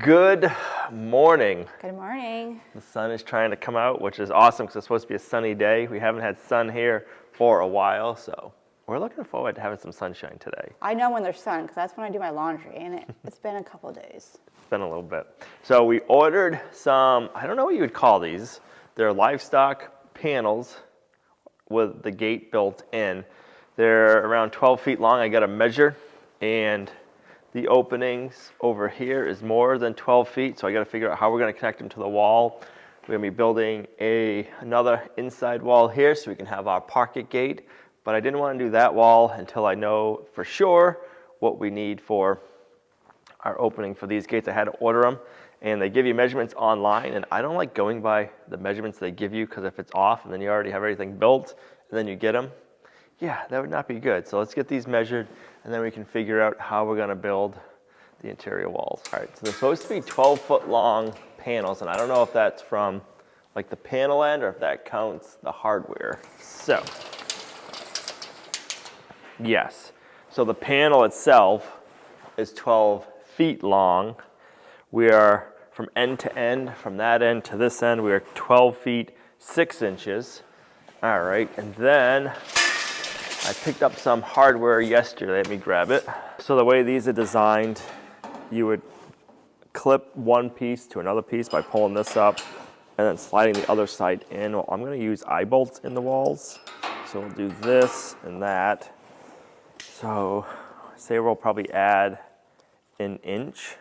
Good morning. Good morning. The sun is trying to come out, which is awesome because it's supposed to be a sunny day. We haven't had sun here for a while, so we're looking forward to having some sunshine today. I know when there's sun because that's when I do my laundry, and it's been a couple days. It's been a little bit. So we ordered some, I don't know what you would call these. They're livestock panels with the gate built in. They're around 12 feet long. I got a measure, and the openings over here is more than 12 feet, so I got to figure out how we're going to connect them to the wall. We're going to be building another inside wall here so we can have our pocket gate, but I didn't want to do that wall until I know for sure what we need for our opening for these gates. I had to order them, and they give you measurements online, and I don't like going by the measurements they give you because if it's off and then you already have everything built and then you get them, yeah, that would not be good. So let's get these measured, and then we can figure out how we're going to build the interior walls. All right, so they're supposed to be 12-foot long panels, and I don't know if that's from like the panel end or if that counts the hardware. So, yes. So the panel itself is 12 feet long. We are from end to end, from that end to this end, we are 12 feet 6 inches. All right, and then I picked up some hardware yesterday. Let me grab it. So the way these are designed, you would clip one piece to another piece by pulling this up and then sliding the other side in. Well, I'm going to use eye bolts in the walls. So we'll do this and that. So say we'll probably add an inch.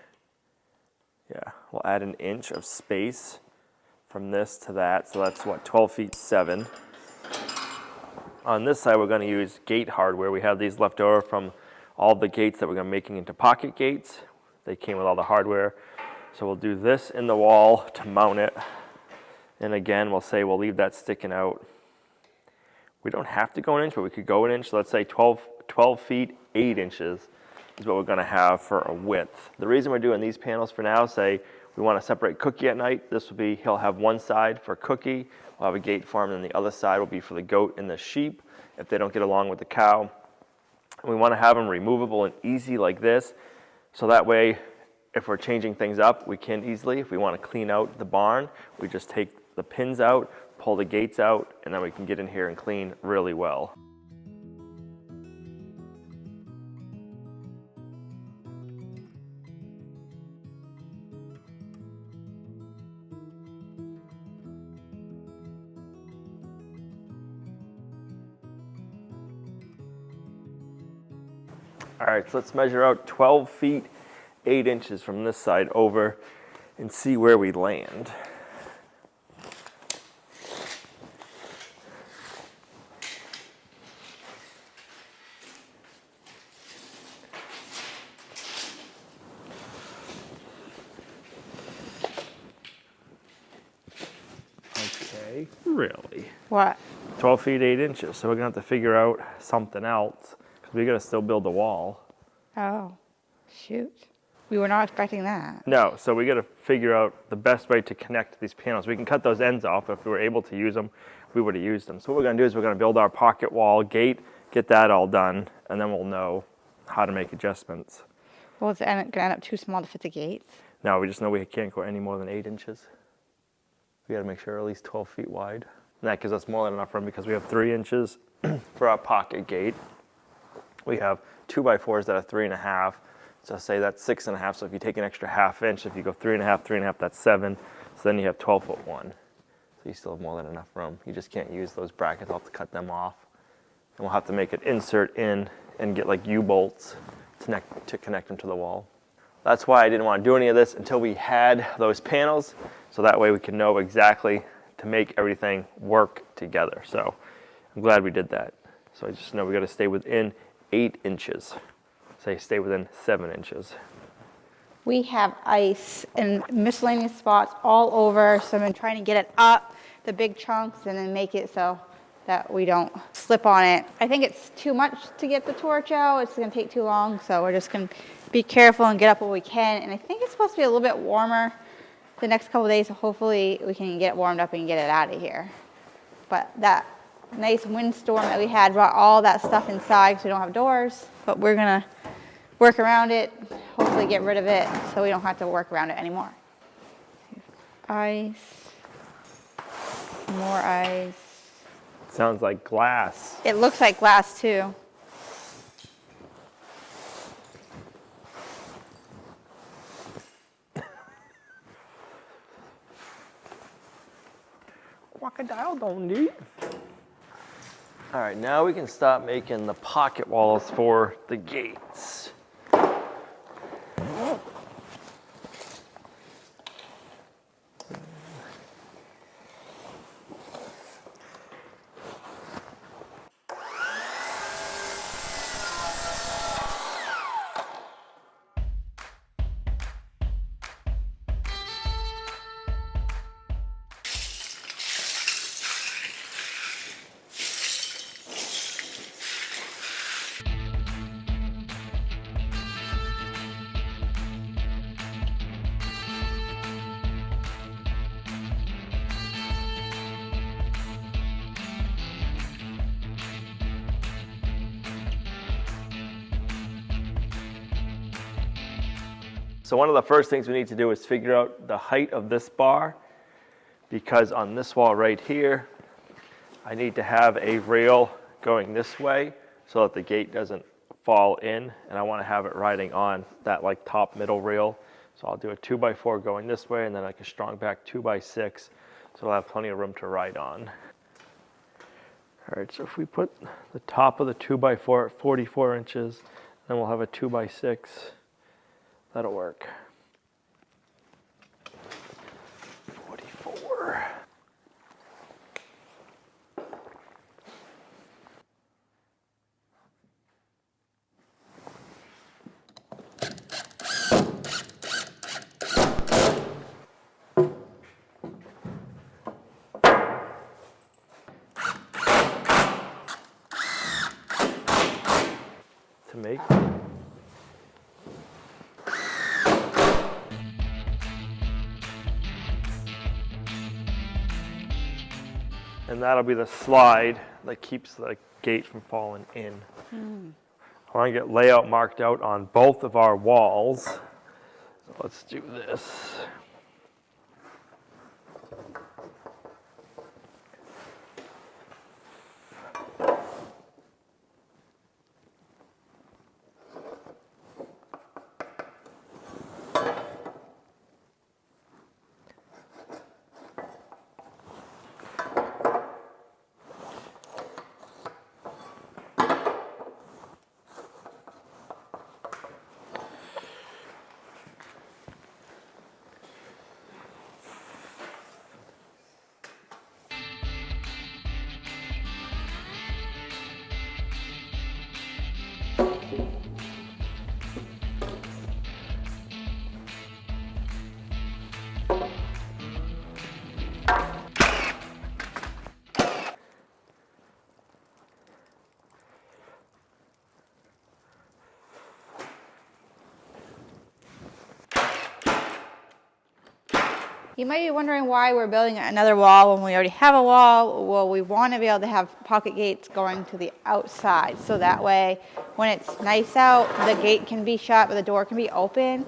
Yeah, we'll add an inch of space from this to that. So that's what, 12 feet 7. On this side, we're going to use gate hardware. We have these left over from all the gates that we're going to be making into pocket gates. They came with all the hardware. So we'll do this in the wall to mount it. And again, we'll say we'll leave that sticking out. We don't have to go an inch, but we could go an inch. So let's say 12 feet 8 inches is what we're going to have for a width. The reason we're doing these panels for now, say we want to separate Cookie at night. This will be, he'll have one side for Cookie. We'll have a gate for him, and the other side will be for the goat and the sheep if they don't get along with the cow. And we want to have them removable and easy like this, so that way if we're changing things up, we can easily. If we want to clean out the barn, we just take the pins out, pull the gates out, and then we can get in here and clean really well. All right, so let's measure out 12 feet 8 inches from this side over and see where we land. Okay, really? What? 12 feet 8 inches, so we're gonna have to figure out something else. We gotta still build the wall. Oh, shoot. We were not expecting that. No, so we gotta figure out the best way to connect these panels. We can cut those ends off. If we were able to use them, we would have used them. So what we're gonna do is we're gonna build our pocket wall gate, get that all done, and then we'll know how to make adjustments. Well, it's gonna end up too small to fit the gates. No, we just know we can't go any more than 8 inches. We gotta make sure we're at least 12 feet wide. And that gives us more than enough room because we have 3 inches for our pocket gate. We have 2x4s that are 3.5. So say that's 6.5. So if you take an extra ½ inch, if you go 3.5, 3.5, that's 7. So then you have 12-foot 1. So you still have more than enough room. You just can't use those brackets. I'll have to cut them off. And we'll have to make an insert in and get like U-bolts to connect them to the wall. That's why I didn't want to do any of this until we had those panels. So that way we can know exactly to make everything work together. So I'm glad we did that. So I just know we got to stay within 8 inches. Say stay within 7 inches. We have ice in miscellaneous spots all over, so I've been trying to get it up, the big chunks, and then make it so that we don't slip on it. I think it's too much to get the torch out. It's gonna take too long, so we're just gonna be careful and get up what we can. And I think it's supposed to be a little bit warmer the next couple of days, so hopefully we can get it warmed up and get it out of here. But that nice windstorm that we had brought all that stuff inside because we don't have doors. But we're gonna work around it, hopefully get rid of it so we don't have to work around it anymore. Ice, more ice. Sounds like glass. It looks like glass too. Crocodile don't eat. All right, now we can start making the pocket walls for the gates. So one of the first things we need to do is figure out the height of this bar, because on this wall right here, I need to have a rail going this way so that the gate doesn't fall in, and I want to have it riding on that like top middle rail. So I'll do a 2x4 going this way, and then like a strong back 2x6, so I'll have plenty of room to ride on. All right, so if we put the top of the 2x4 at 44 inches, then we'll have a 2x6. That'll work. 44. To make. And that'll be the slide that keeps the gate from falling in. I want to get layout marked out on both of our walls. So let's do this. You might be wondering why we're building another wall when we already have a wall. Well, we want to be able to have pocket gates going to the outside, so that way when it's nice out, the gate can be shut but the door can be open.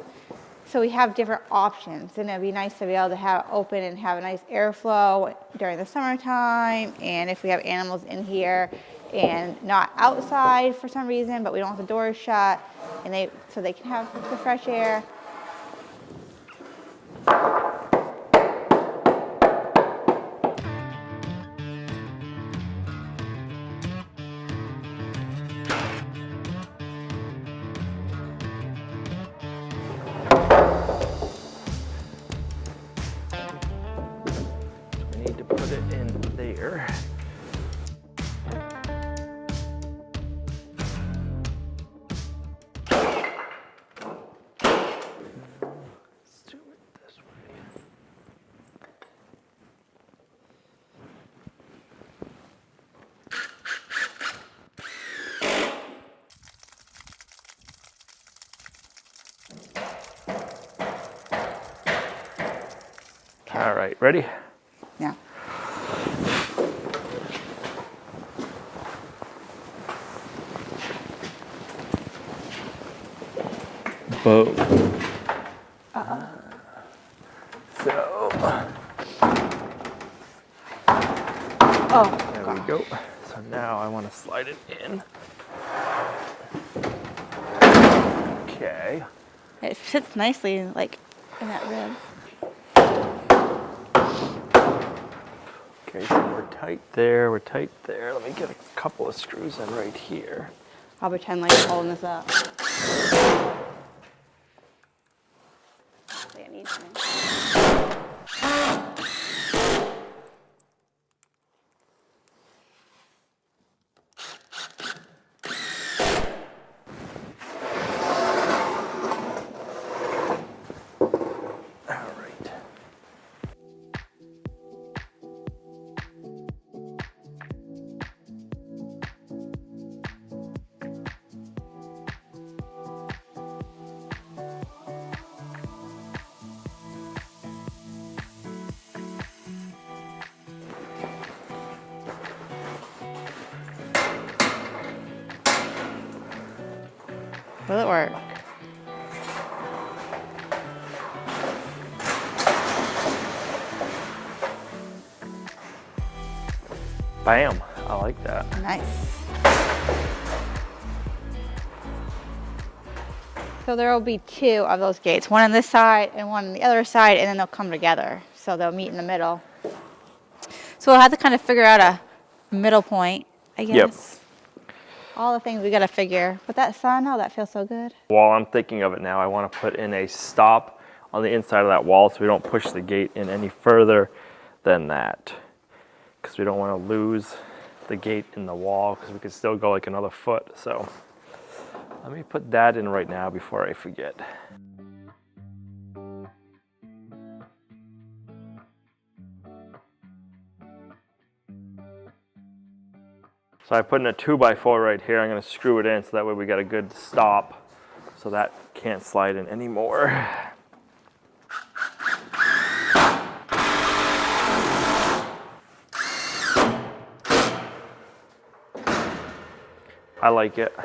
So we have different options, and it'd be nice to be able to have it open and have a nice airflow during the summertime, and if we have animals in here and not outside for some reason, but we don't want the doors shut, and so they can have the fresh air. We need to put it in there. Let's do it this way. All right, ready? Yeah. Boom. So, there we go. So now I want to slide it in. Okay. It fits nicely, like in that rib. Okay, so we're tight there, we're tight there. Let me get a couple of screws in right here. I'll pretend like I'm holding this up. I need something. Will it work? Bam, I like that. Nice. So there will be two of those gates, one on this side and one on the other side, and then they'll come together. So they'll meet in the middle. So we'll have to kind of figure out a middle point, I guess. Yep. All the things we got to figure. But that sun, oh, that feels so good. While I'm thinking of it now, I want to put in a stop on the inside of that wall so we don't push the gate in any further than that. Because we don't want to lose the gate in the wall because we could still go like another foot. So let me put that in right now before I forget. So I put in a 2x4 right here. I'm going to screw it in so that way we got a good stop so that can't slide in anymore. I like it.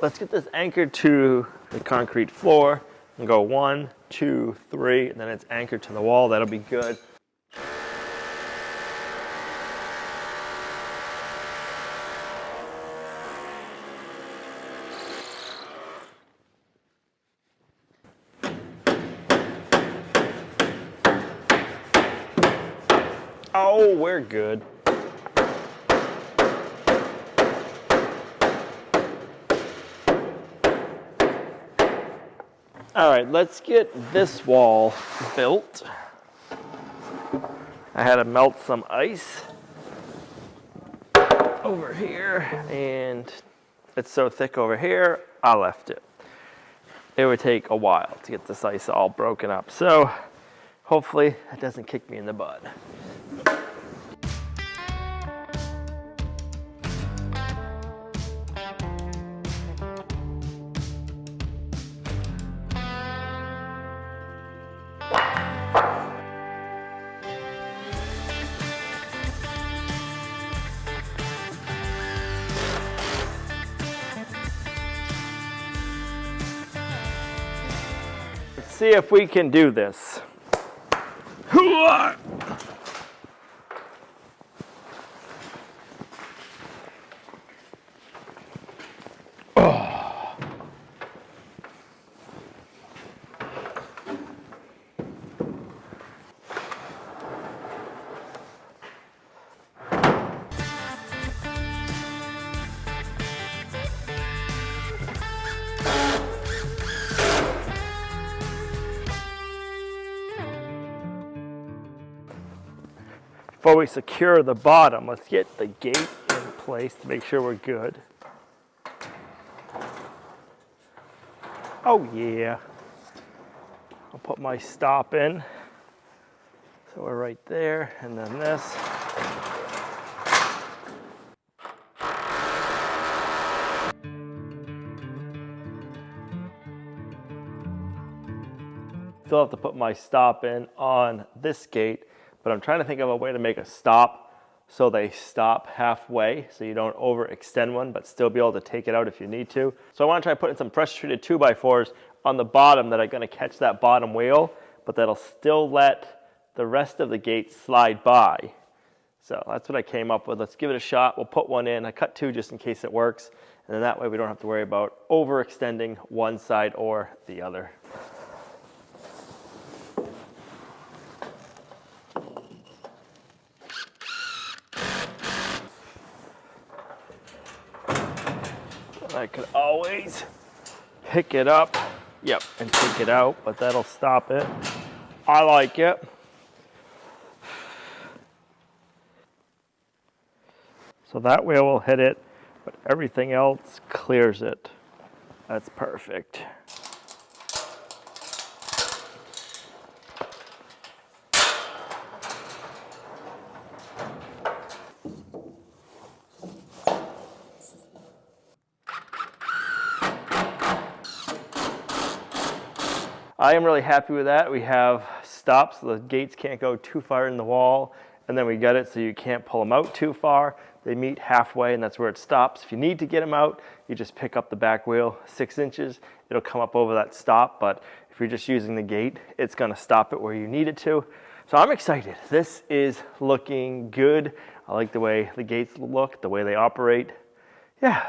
Let's get this anchored to the concrete floor and go 1, 2, 3, and then it's anchored to the wall. That'll be good. Oh, we're good. All right, let's get this wall built. I had to melt some ice over here, and it's so thick over here, I left it. It would take a while to get this ice all broken up, so hopefully that doesn't kick me in the butt. Let's see if we can do this. Before we secure the bottom, let's get the gate in place to make sure we're good. Oh yeah. I'll put my stop in. So we're right there, and then this. Still have to put my stop in on this gate, but I'm trying to think of a way to make a stop so they stop halfway so you don't overextend one but still be able to take it out if you need to. So I want to try putting some pressure treated 2x4s on the bottom that are going to catch that bottom wheel, but that'll still let the rest of the gate slide by. So that's what I came up with. Let's give it a shot. We'll put one in. I cut two just in case it works. And then that way we don't have to worry about overextending one side or the other. I could always pick it up, yep, and take it out, but that'll stop it. I like it. So that wheel will hit it, but everything else clears it. That's perfect. I am really happy with that. We have stops so the gates can't go too far in the wall, and then we got it so you can't pull them out too far. They meet halfway and that's where it stops. If you need to get them out, you just pick up the back wheel 6 inches. It'll come up over that stop, but if you're just using the gate, it's gonna stop it where you need it to. So I'm excited. This is looking good. I like the way the gates look, the way they operate. Yeah.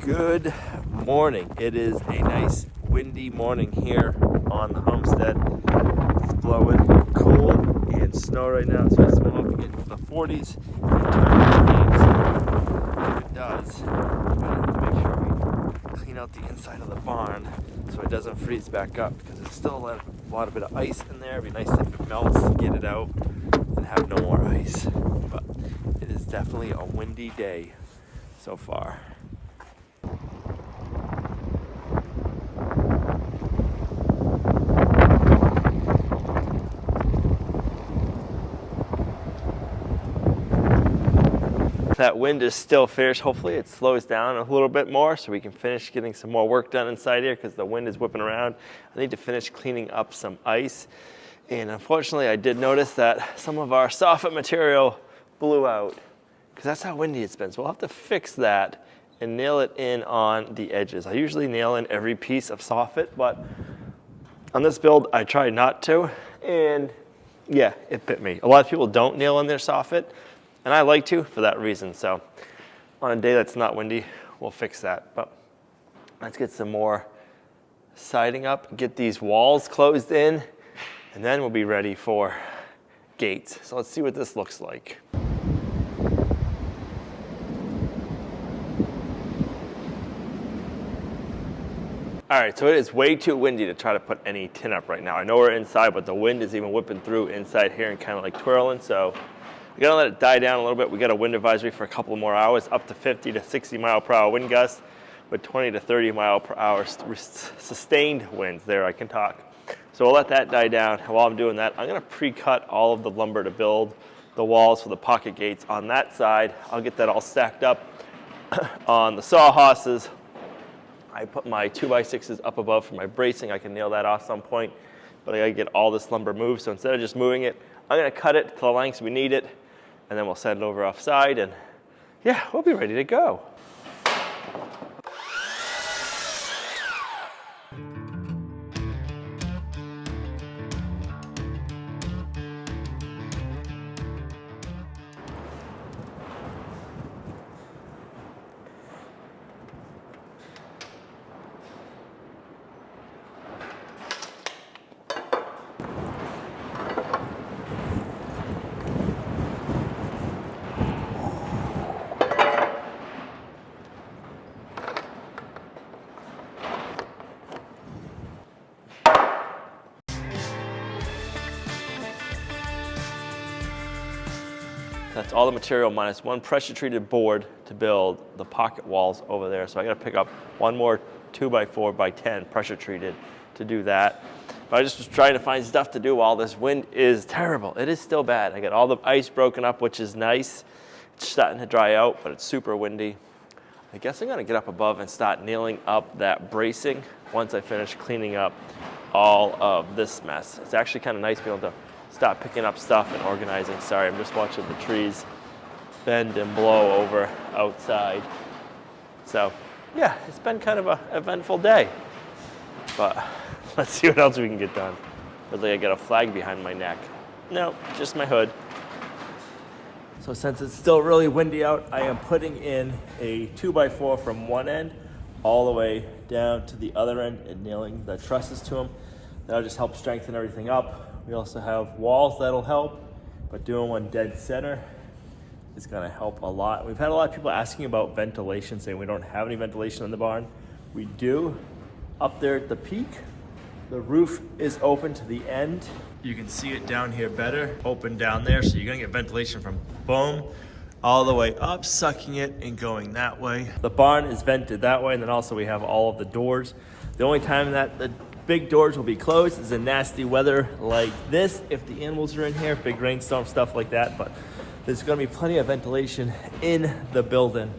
Good morning. It is a nice windy morning here on the homestead. It's blowing cold and snow right now. It's supposed to go up into the 40s and turn if it does, we're gonna have to make sure we clean out the inside of the barn so it doesn't freeze back up, because there's still a lot of bit of ice in there. It'd be nice if it melts to get it out and have no more ice. But it is definitely a windy day so far. That wind is still fierce. Hopefully it slows down a little bit more so we can finish getting some more work done inside here, because the wind is whipping around. I need to finish cleaning up some ice. And unfortunately I did notice that some of our soffit material blew out, because that's how windy it's been. So we'll have to fix that and nail it in on the edges. I usually nail in every piece of soffit, but on this build I tried not to, and yeah, it bit me. A lot of people don't nail in their soffit, and I like to for that reason. So on a day that's not windy, we'll fix that. But let's get some more siding up, get these walls closed in, and then we'll be ready for gates. So let's see what this looks like. All right, so it is way too windy to try to put any tin up right now. I know we're inside, but the wind is even whipping through inside here and kind of like twirling. So we gotta let it die down a little bit. We got a wind advisory for a couple more hours, up to 50 to 60 mile per hour wind gusts with 20 to 30 mile per hour sustained winds. There, I can talk. So we'll let that die down. And while I'm doing that, I'm gonna pre-cut all of the lumber to build the walls for the pocket gates on that side. I'll get that all stacked up on the sawhorses. I put my 2x6s up above for my bracing. I can nail that off some point, but I gotta get all this lumber moved. So instead of just moving it, I'm gonna cut it to the lengths we need it, and then we'll set it over offside, and yeah, we'll be ready to go. That's all the material minus one pressure treated board to build the pocket walls over there. So I gotta pick up one more 2x4x10 pressure treated to do that. But I just was trying to find stuff to do while this wind is terrible. It is still bad. I got all the ice broken up, which is nice. It's starting to dry out, but it's super windy. I guess I'm gonna get up above and start nailing up that bracing once I finish cleaning up all of this mess. It's actually kind of nice being able to start picking up stuff and organizing. Sorry, I'm just watching the trees bend and blow over outside. So yeah, it's been kind of an eventful day, but let's see what else we can get done. Looks like I got a flag behind my neck. No, just my hood. So since it's still really windy out, I am putting in a 2x4 from one end all the way down to the other end and nailing the trusses to them. That'll just help strengthen everything up. We also have walls that'll help, but doing one dead center is gonna help a lot. We've had a lot of people asking about ventilation, saying we don't have any ventilation in the barn. We do up there at the peak. The roof is open to the end. You can see it down here better, open down there, so you're gonna get ventilation from boom, all the way up, sucking it and going that way. The barn is vented that way, and then also we have all of the doors. The only time that the big doors will be closed is in nasty weather like this, if the animals are in here, big rainstorm, stuff like that, but there's gonna be plenty of ventilation in the building.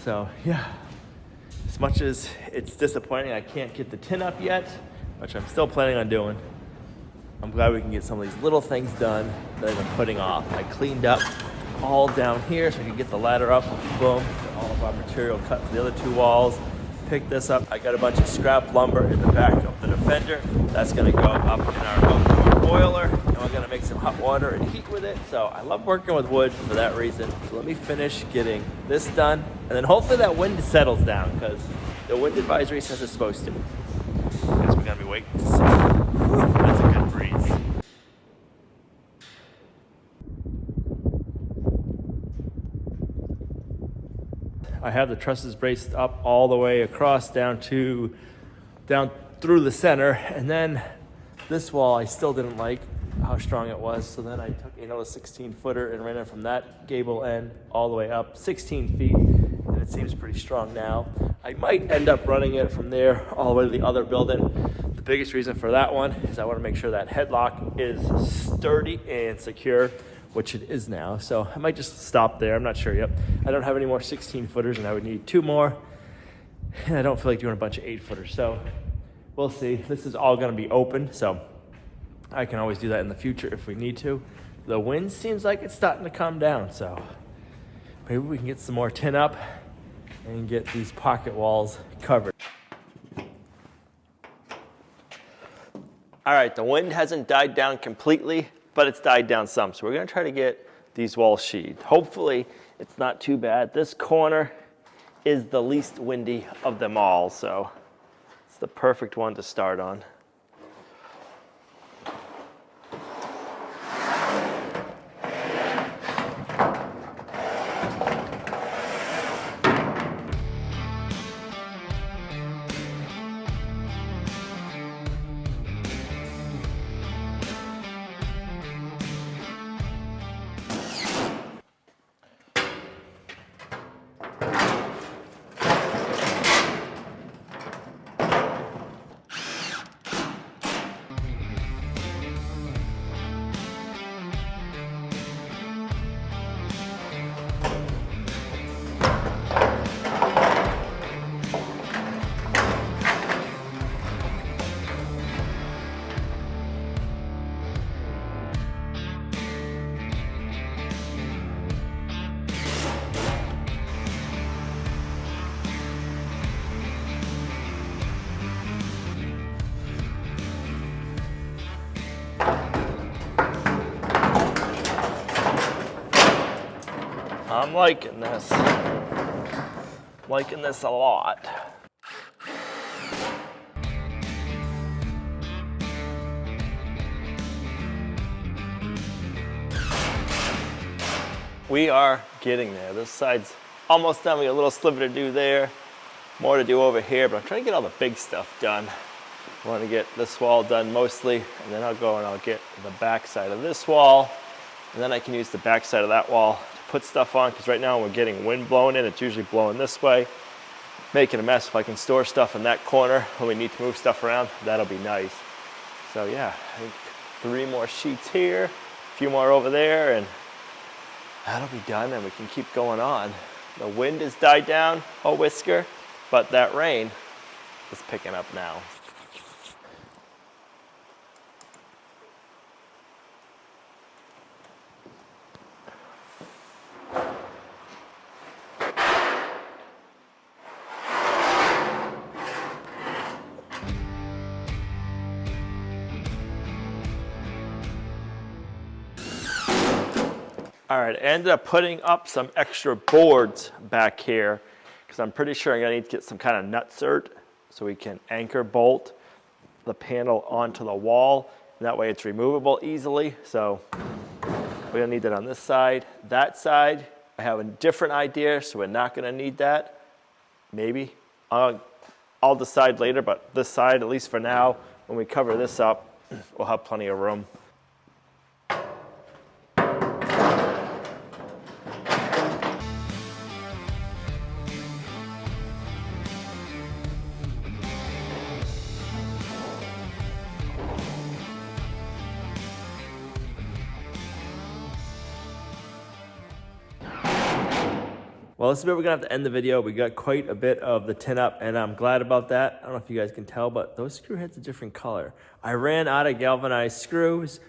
So yeah, as much as it's disappointing I can't get the tin up yet, which I'm still planning on doing, I'm glad we can get some of these little things done that I've been putting off. I cleaned up all down here so I can get the ladder up, boom, get all of our material cut for the other two walls. Pick this up. I got a bunch of scrap lumber in the back of the Defender. That's gonna go up in our outdoor boiler, and we're gonna make some hot water and heat with it. So I love working with wood for that reason. So let me finish getting this done, and then hopefully that wind settles down, because the wind advisory says it's supposed to. I guess we're gonna be waiting to see. Whew, that's a good breeze. I have the trusses braced up all the way across down through the center, and then this wall I still didn't like how strong it was, so then I took another 16-footer and ran it from that gable end all the way up 16 feet, and it seems pretty strong now. I might end up running it from there all the way to the other building. The biggest reason for that one is I want to make sure that headlock is sturdy and secure, which it is now. So I might just stop there. I'm not sure yet. I don't have any more 16-footers, and I would need 2 more. And I don't feel like doing a bunch of 8-footers. So we'll see. This is all going to be open, so I can always do that in the future if we need to. The wind seems like it's starting to calm down, so maybe we can get some more tin up and get these pocket walls covered. All right, the wind hasn't died down completely, but it's died down some. So we're gonna try to get these walls sheathed. Hopefully it's not too bad. This corner is the least windy of them all, so it's the perfect one to start on. I'm liking this. Liking this a lot. We are getting there. This side's almost done. We got a little sliver to do there. More to do over here, but I'm trying to get all the big stuff done. I want to get this wall done mostly, and then I'll go and I'll get the back side of this wall, and then I can use the back side of that wall to put stuff on, because right now we're getting wind blowing in. It's usually blowing this way, making a mess. If I can store stuff in that corner when we need to move stuff around, that'll be nice. So yeah, I think 3 more sheets here, a few more over there, and that'll be done, and we can keep going on. The wind has died down a whisker, but that rain is picking up now. All right, I ended up putting up some extra boards back here because I'm pretty sure I'm gonna need to get some kind of nutsert so we can anchor bolt the panel onto the wall. And that way it's removable easily. So we're gonna need that on this side. That side, I have a different idea, so we're not gonna need that. Maybe. I'll decide later, but this side, at least for now, when we cover this up, we'll have plenty of room. Well, this is where we're gonna have to end the video. We got quite a bit of the tin up, and I'm glad about that. I don't know if you guys can tell, but those screw heads are a different color. I ran out of galvanized screws.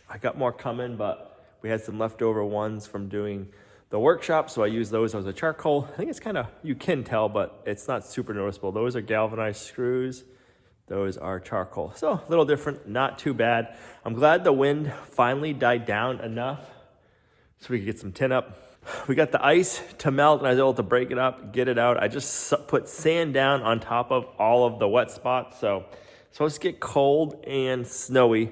I got more coming, but we had some leftover ones from doing the workshop, so I used those as a charcoal. I think it's kind of, you can tell, but it's not super noticeable. Those are galvanized screws. Those are charcoal. So a little different, not too bad. I'm glad the wind finally died down enough so we could get some tin up. We got the ice to melt, and I was able to break it up, get it out. I just put sand down on top of all of the wet spots, so it's supposed to get cold and snowy.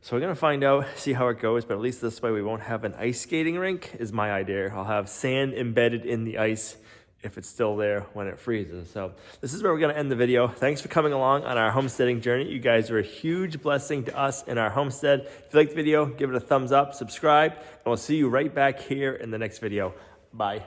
So we're gonna find out, see how it goes, but at least this way we won't have an ice skating rink is my idea. I'll have sand embedded in the ice if it's still there when it freezes. So this is where we're gonna end the video. Thanks for coming along on our homesteading journey. You guys are a huge blessing to us in our homestead. If you liked the video, give it a thumbs up, subscribe, and we'll see you right back here in the next video. Bye.